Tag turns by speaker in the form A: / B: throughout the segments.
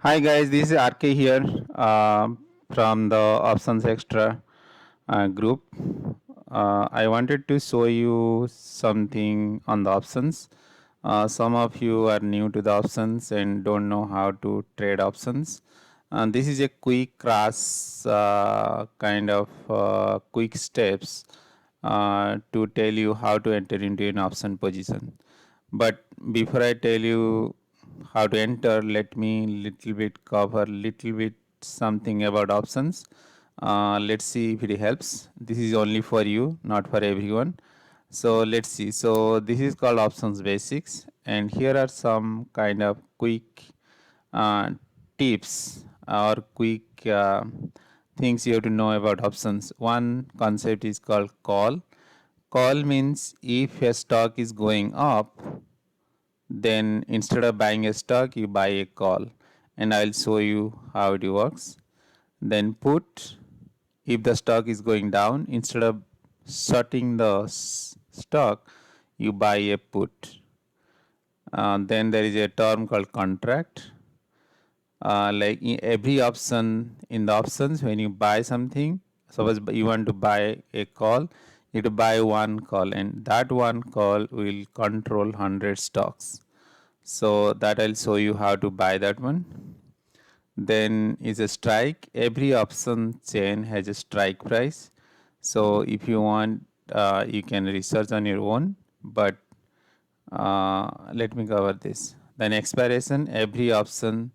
A: Hi guys, this is RK here from the Options Extra group. I wanted to show you something on the options. Some of you are new to the options and don't know how to trade options. This is a quick crash kind of quick steps to tell you how to enter into an option position. But before I tell you how to enter, let me little bit cover little bit something about options. Let's see if it helps. This is only for you, not for everyone. So let's see. So this is called options basics, and here are some kind of quick uh, tips or quick things you have to know about options. One concept is called call. Call means if a stock is going up, then instead of buying a stock, you buy a call, and I'll show you how it works. Then put, if the stock is going down, instead of shorting the stock, you buy a put. Then there is a term called contract. Like in every option, in the options, when you buy something, suppose you want to buy a call, you have to buy one call, and that one call will control 100 stocks. So that I'll show you how to buy that one. Then is a strike. Every option chain has a strike price. So if you want, you can research on your own. But let me cover this. Then expiration. Every option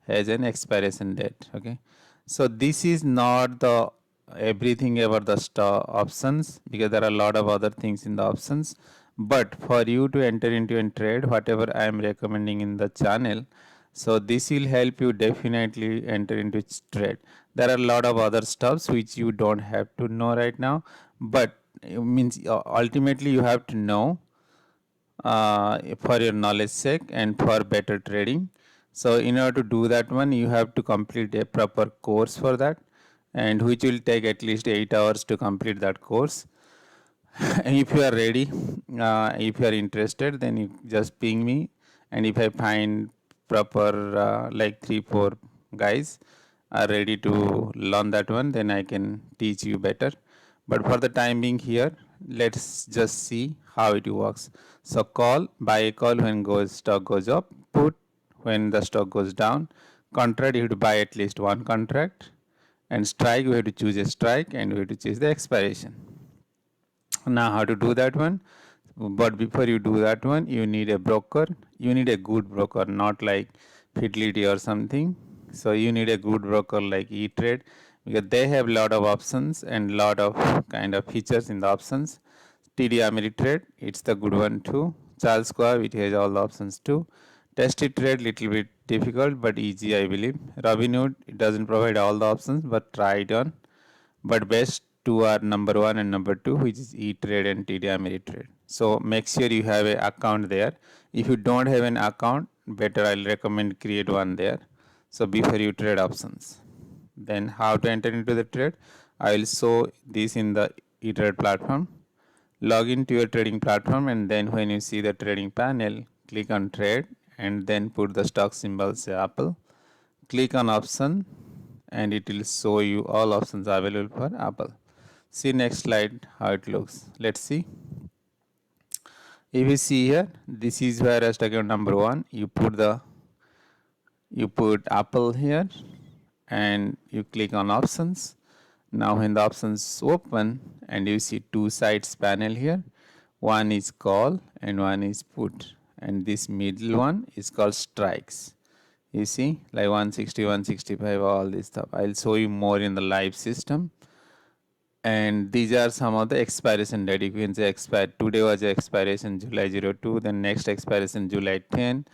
A: has an expiration date. Okay. So this is not the everything about the options, because there are a lot of other things in the options. But for you to enter into a trade, whatever I am recommending in the channel, so this will help you definitely enter into trade. There are a lot of other stuffs which you don't have to know right now, but it means ultimately you have to know for your knowledge sake and for better trading. So in order to do that one, you have to complete a proper course for that, and which will take at least 8 hours to complete that course. If you are ready, if you are interested, then you just ping me, and if I find proper like 3 4 guys are ready to learn that one, then I can teach you better. But for the time being here, let's just see how it works. So call, buy a call when stock goes up, put when the stock goes down, contract you have to buy at least one contract, and strike we have to choose a strike, and we have to choose the expiration. Now how to do that one? But before you do that one, you need a broker. You need a good broker, not like Fidelity or something. So you need a good broker like E-Trade, because they have a lot of options and lot of kind of features in the options. TD Ameritrade, it's the good one too. Charles Schwab, it has all the options too. Tested Trade, little bit difficult but easy, I believe. Robinhood, it doesn't provide all the options, but try it on. But best two are number one and number two, which is E-Trade and TD Ameritrade. So make sure you have an account there. If you don't have an account, better I'll recommend create one there. So before you trade options. Then how to enter into the trade? I will show this in the E-Trade platform. Log into your trading platform, and then when you see the trading panel, click on trade and then put the stock symbol, say Apple. Click on option, and it will show you all options available for Apple. See next slide how it looks. Let's see. If you see here, this is where as account number one, you put Apple here, and you click on options. Now when the options open, and you see two sides panel here, one is call and one is put, and this middle one is called strikes. You see, like 160, 165, all this stuff. I'll show you more in the live system. And these are some of the expiration date. You can say expire. Today was the expiration July 02, then next expiration July 10,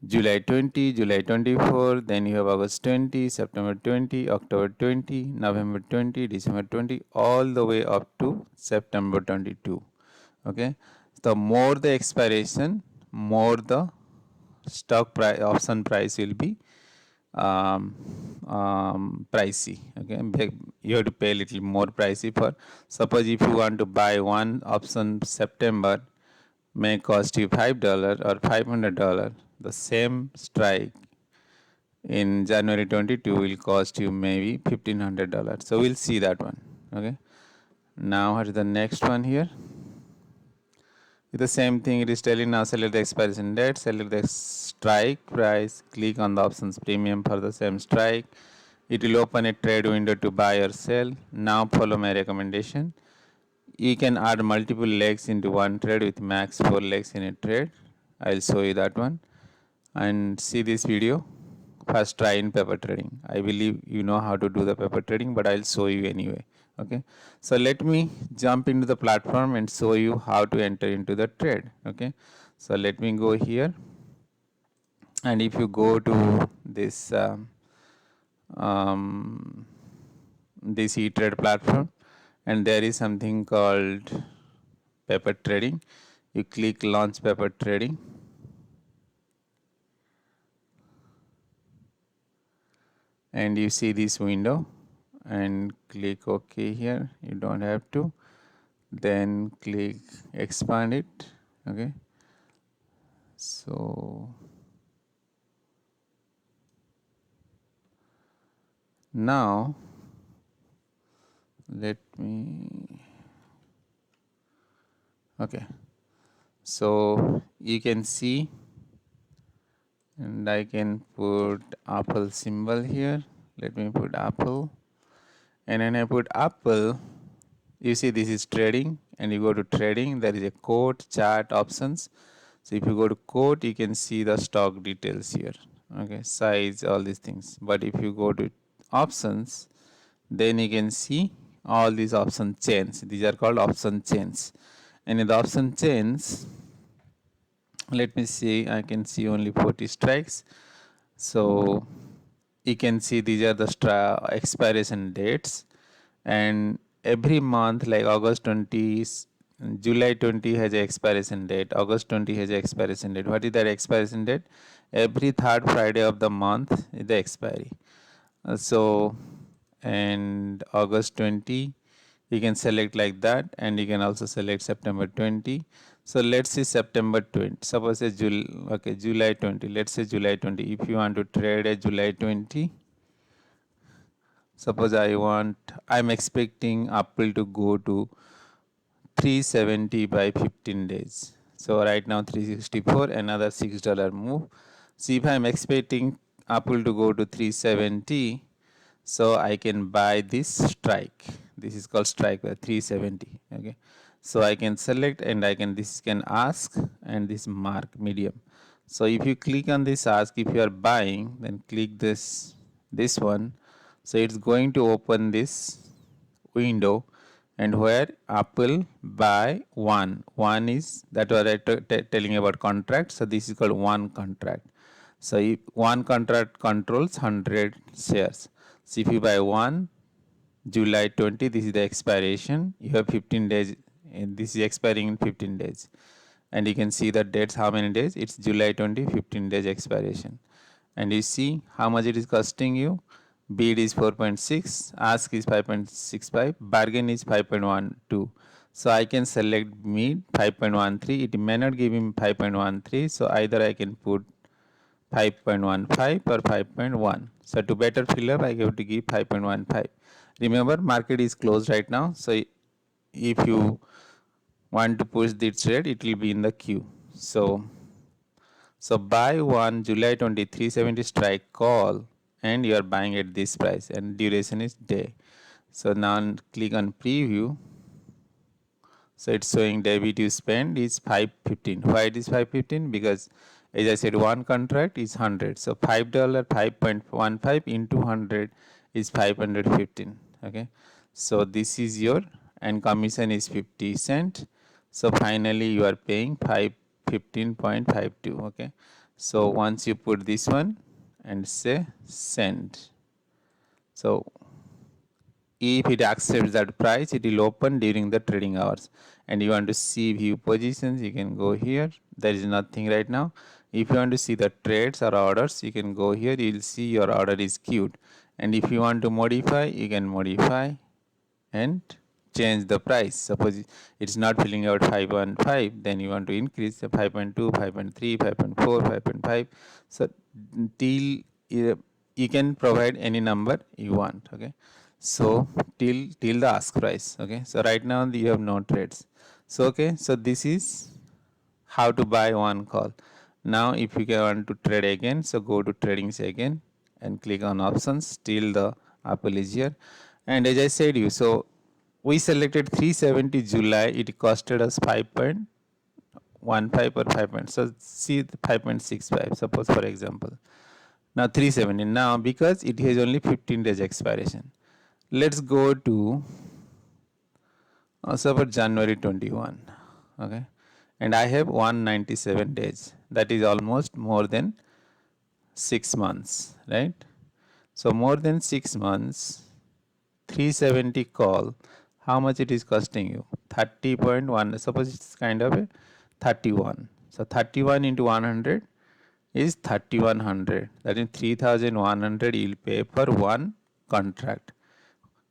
A: July 20, July 24, then you have August 20, September 20, October 20, November 20, December 20, all the way up to September 22. Okay. The more the expiration, more the stock price option price will be pricey. Okay, you have to pay a little more pricey for. Suppose if you want to buy one option, September may cost you $5 or $500. The same strike in January 22 will cost you maybe $1,500. So we'll see that one. Okay. Now what is the next one here? It's the same thing. It is telling now select the expiration date, select the strike price, click on the options premium for the same strike. It will open a trade window to buy or sell. Now follow my recommendation. You can add multiple legs into one trade with max 4 legs in a trade. I'll show you that one. And see this video. First try in paper trading. I believe you know how to do the paper trading, but I'll show you anyway. Okay. So let me jump into the platform and show you how to enter into the trade. Okay. So let me go here. And if you go to this this e-trade platform, and there is something called paper trading. You click launch paper trading, and you see this window, and click OK here. You don't have to. Then click expand it. Okay. So now let me. Okay. So you can see, and I can put Apple symbol here. Let me put Apple, and when I put Apple, you see this is trading, and you go to trading, there is a quote, chart, options. So if you go to quote, you can see the stock details here. Okay, size, all these things. But if you go to options, then you can see all these option chains. These are called option chains. And in the option chains, let me see, I can see only 40 strikes. So you can see these are the expiration dates, and every month like August 20, July 20 has a expiration date, August 20 has a expiration date. What is that expiration date? Every third Friday of the month is the expiry. So and August 20 you can select like that, and you can also select September 20. So let's say September 20. Suppose it's July 20. Let's say July 20. If you want to trade a July 20, suppose I'm expecting Apple to go to 370 by 15 days. So right now 364, another $6 move. See, if I'm expecting Apple to go to 370, so I can buy this strike. This is called strike by 370. Okay. So I can select, and this can ask, and this mark medium. So if you click on this ask, if you are buying, then click this one. So it's going to open this window, and where Apple buy one. One is that what I telling about contract. So this is called one contract. So if one contract controls 100 shares. So if you buy one, July 20, this is the expiration. You have 15 days, and this is expiring in 15 days. And you can see the dates, how many days? It's July 20, 15 days expiration. And you see how much it is costing you. Bid is 4.6, ask is 5.65, bargain is 5.12. So I can select mid 5.13. It may not give him 5.13. So either I can put 5.15 or 5.1. So to better fill up, I have to give 5.15. Remember, market is closed right now. So if you want to push this trade, it will be in the queue. So buy one July 2370 strike call, and you are buying at this price, and duration is day. So now click on preview. So it's showing debit you spend is 515. Why it is 515? Because as I said, one contract is 100. So $5, 5.15 into 100 is 515. Okay. So this is your, and commission is 50 cent. So finally you are paying 515.52. Okay. So once you put this one and say send. So if it accepts that price, it will open during the trading hours. And you want to see view positions, you can go here. There is nothing right now. If you want to see the trades or orders, you can go here. You will see your order is queued. And if you want to modify, you can modify and change the price. Suppose it's not filling out 5.15, then you want to increase the 5.2, 5.3, 5.4, 5.5. So till you can provide any number you want. Okay, so till the ask price. Okay, so right now you have no trades. So okay, so this is how to buy one call. Now if you want to trade again, so go to tradings again and click on options till the Apple is here. And as I said you, so we selected 370 July, it costed us 5.15 or 5 point. So see the 5.65, suppose for example. Now 370, now because it has only 15 days expiration. Let's go to suppose January 21. Okay, and I have 197 days, that is almost more than 6 months, right? So more than 6 months, 370 call, how much it is costing you? 30.1, suppose it's kind of a 31. So 31 into 100 is 3100, that is 3100 you'll pay for one contract.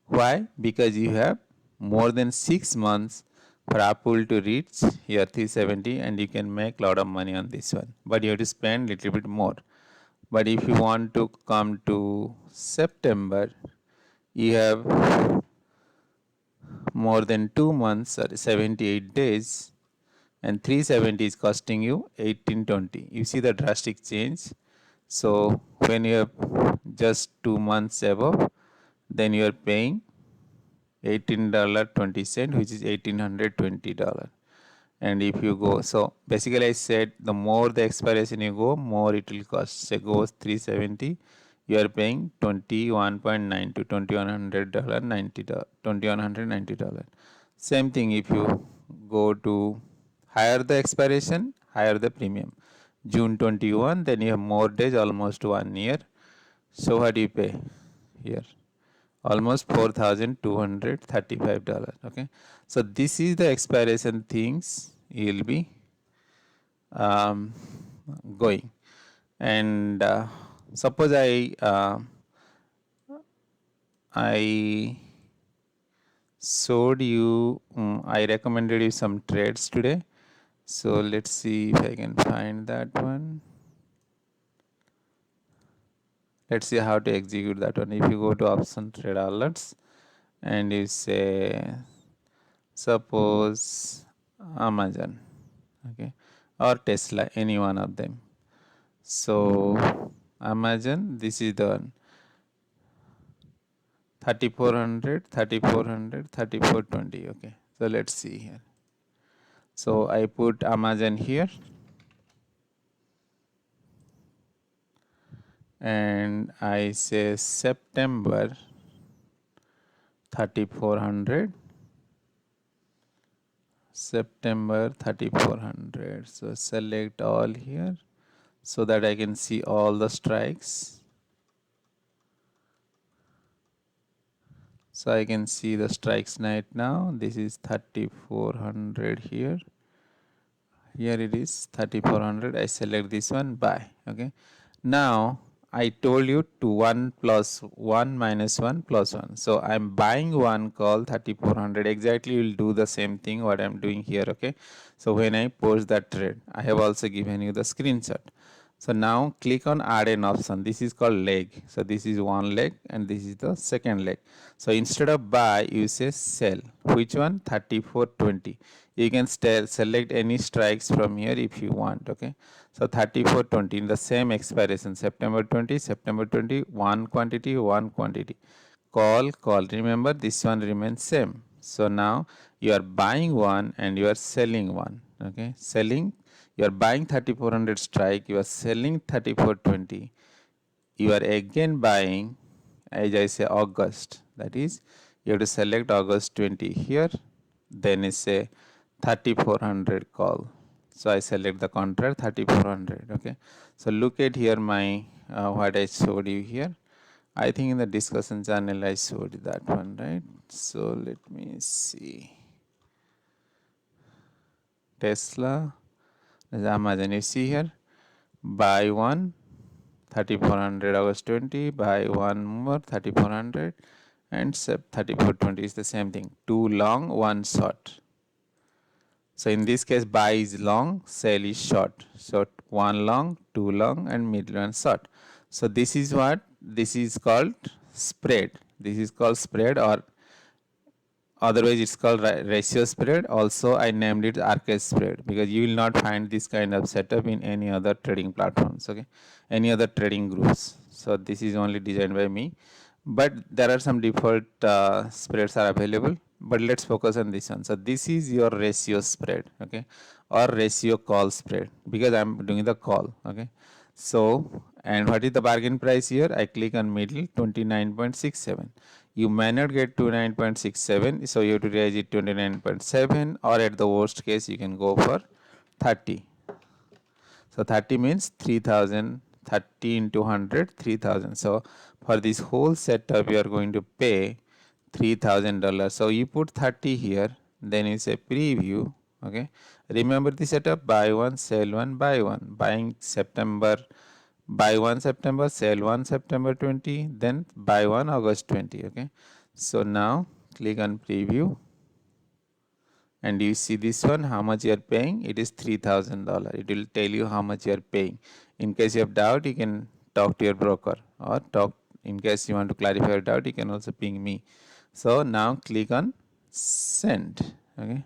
A: Why? Because you have more than 6 months for Apple to reach here 370, and you can make a lot of money on this one, but you have to spend little bit more. But if you want to come to September, you have more than 2 months or 78 days, and 370 is costing you 1820. You see the drastic change. So when you have just 2 months above, then you are paying $18.20, which is $1820. And if you go, so basically I said the more the expiration you go, more it will cost. Say goes 370, you are paying 21.9 to $2100 $2190. Same thing if you go to higher the expiration, higher the premium. June 21, then you have more days, almost 1 year. So what do you pay here? Almost $4,235. Okay, so this is the expiration things you will be going. And suppose I showed you, I recommended you some trades today. So let's see if I can find that one. Let's see how to execute that one. If you go to option trade alerts and you say suppose Amazon, okay, or Tesla, any one of them. So Amazon, this is the one, 3400, 3400, 3420. Okay, so let's see here. So I put Amazon here, and I say September 3400, September 3400. So select all here so that I can see all the strikes. So I can see the strikes right now. This is 3400 here. Here it is 3400. I select this one, buy. Okay. Now I told you to 1 plus 1 minus 1 plus 1. So I'm buying one call 3400. Exactly will do the same thing what I'm doing here. Okay. So when I post that trade, I have also given you the screenshot. So now click on add an option. This is called leg. So this is one leg and this is the second leg. So instead of buy, you say sell. Which one? 3420. You can select any strikes from here if you want. Okay. So 3420 in the same expiration, September 20, September 20, one quantity, one quantity. Call. Remember this one remains same. So now you are buying one and you are selling one. Okay. Selling, you are buying 3400 strike, you are selling 3420. You are again buying, as I say, August. That is, you have to select August 20 here. Then it's a 3400 call. So I select the contract 3400. Okay. So look at here my what I showed you here. I think in the discussion channel I showed that one, right? So let me see. Tesla, Amazon, you see here, buy one 3400 August 20, buy one more 3400, and 3420 is the same thing. Two long, one short. So in this case, buy is long, sell is short. So one long, two long, and middle and short. So this is what this is called spread. This is called spread, or otherwise it's called ratio spread. Also I named it Arcade spread because you will not find this kind of setup in any other trading platforms, okay, any other trading groups. So this is only designed by me, but there are some default spreads are available, but let's focus on this one. So this is your ratio spread, okay, or ratio call spread, because I'm doing the call, okay. So, and what is the bargain price here? I click on middle, 29.67. You may not get 29.67, so you have to raise it 29.7, or at the worst case you can go for 30. So 30 means 3000, 30 into 100, 3000. So for this whole setup you are going to pay $3,000. So you put 30 here, then you say preview, okay. Remember the setup: buy one, sell one, buy one. Buying September, buy one September, sell one September 20, then buy one August 20, okay. So now click on preview, and you see this one, how much you are paying. It is $3,000. It will tell you how much you are paying. In case you have doubt, you can talk to your broker, or talk, in case you want to clarify your doubt, you can also ping me. So now click on send, okay.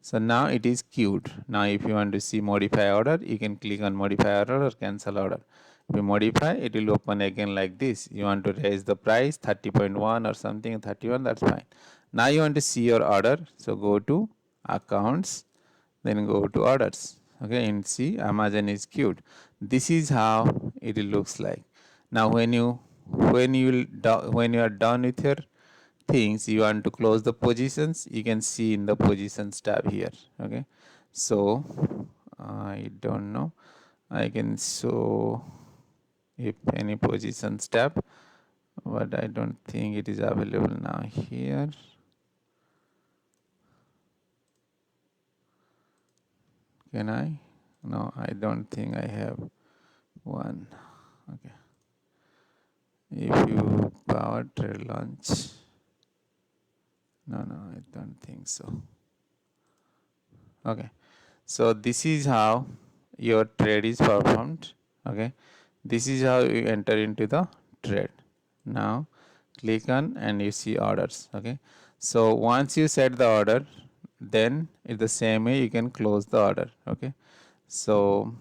A: So now it is queued. Now if you want to see modify order, you can click on modify order or cancel order. If you modify, it will open again like this. You want to raise the price 30.1 or something, 31, that's fine. Now you want to see your order, so go to accounts, then go to orders, okay, and see Amazon is queued. This is how it looks like. Now when you are done with your things, you want to close the positions, you can see in the positions tab here, okay. So I don't know, I can show if any positions tab, but I don't think it is available now here. Can I? No, I don't think I have one, okay. If you power trade launch, no, I don't think so, okay. So this is how your trade is performed, okay. This is how you enter into the trade. Now click on and you see orders, okay. So once you set the order, then in the same way you can close the order, okay. So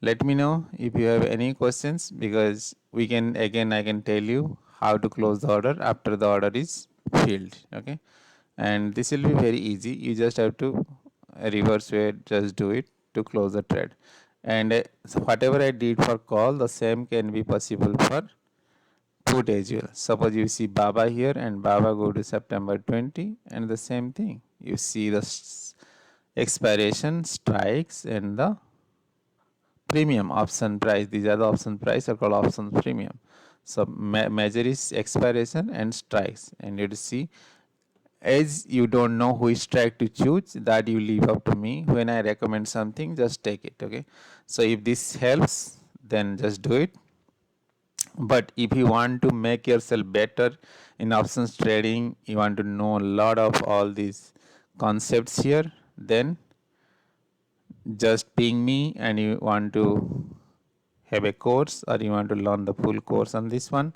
A: let me know if you have any questions, because we can, again I can tell you how to close the order after the order is filled, okay. And this will be very easy. You just have to reverse way, just do it to close the trade. And so whatever I did for call, the same can be possible for put as well. Suppose you see Baba here, and Baba go to September 20, and the same thing, you see the expiration, strikes, and the premium option price. These are the option price are called option premium. So measure is expiration and strikes, and you see, as you don't know which strike to choose, that you leave up to me. When I recommend something, just take it, okay. So if this helps, then just do it. But if you want to make yourself better in options trading, you want to know a lot of all these concepts here, then just ping me. And you want to have a course, or you want to learn the full course on this one,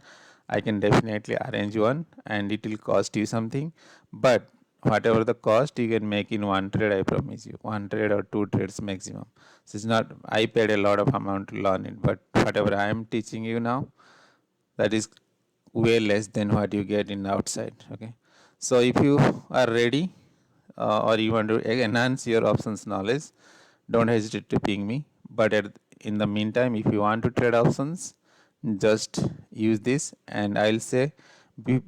A: I can definitely arrange one, and it will cost you something. But whatever the cost, you can make in one trade, I promise you, one trade or two trades maximum. So it's not, I paid a lot of amount to learn it, but whatever I am teaching you now, that is way less than what you get in outside, okay. So if you are ready, or you want to enhance your options knowledge, don't hesitate to ping me. But in the meantime, if you want to trade options, just use this, and I'll say,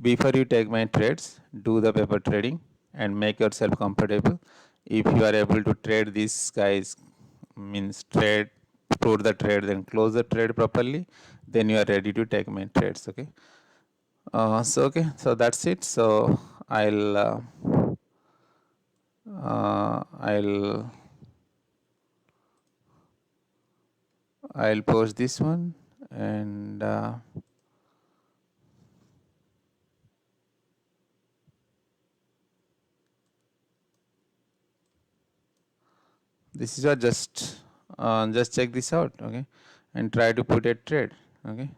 A: before you take my trades, do the paper trading and make yourself comfortable. If you are able to trade these guys, means trade, put the trade, then close the trade properly, then you are ready to take my trades, okay. So okay, so that's it. So I'll uh, I'll I'll post this one, and this is what, just check this out, okay, and try to put a trade, Okay.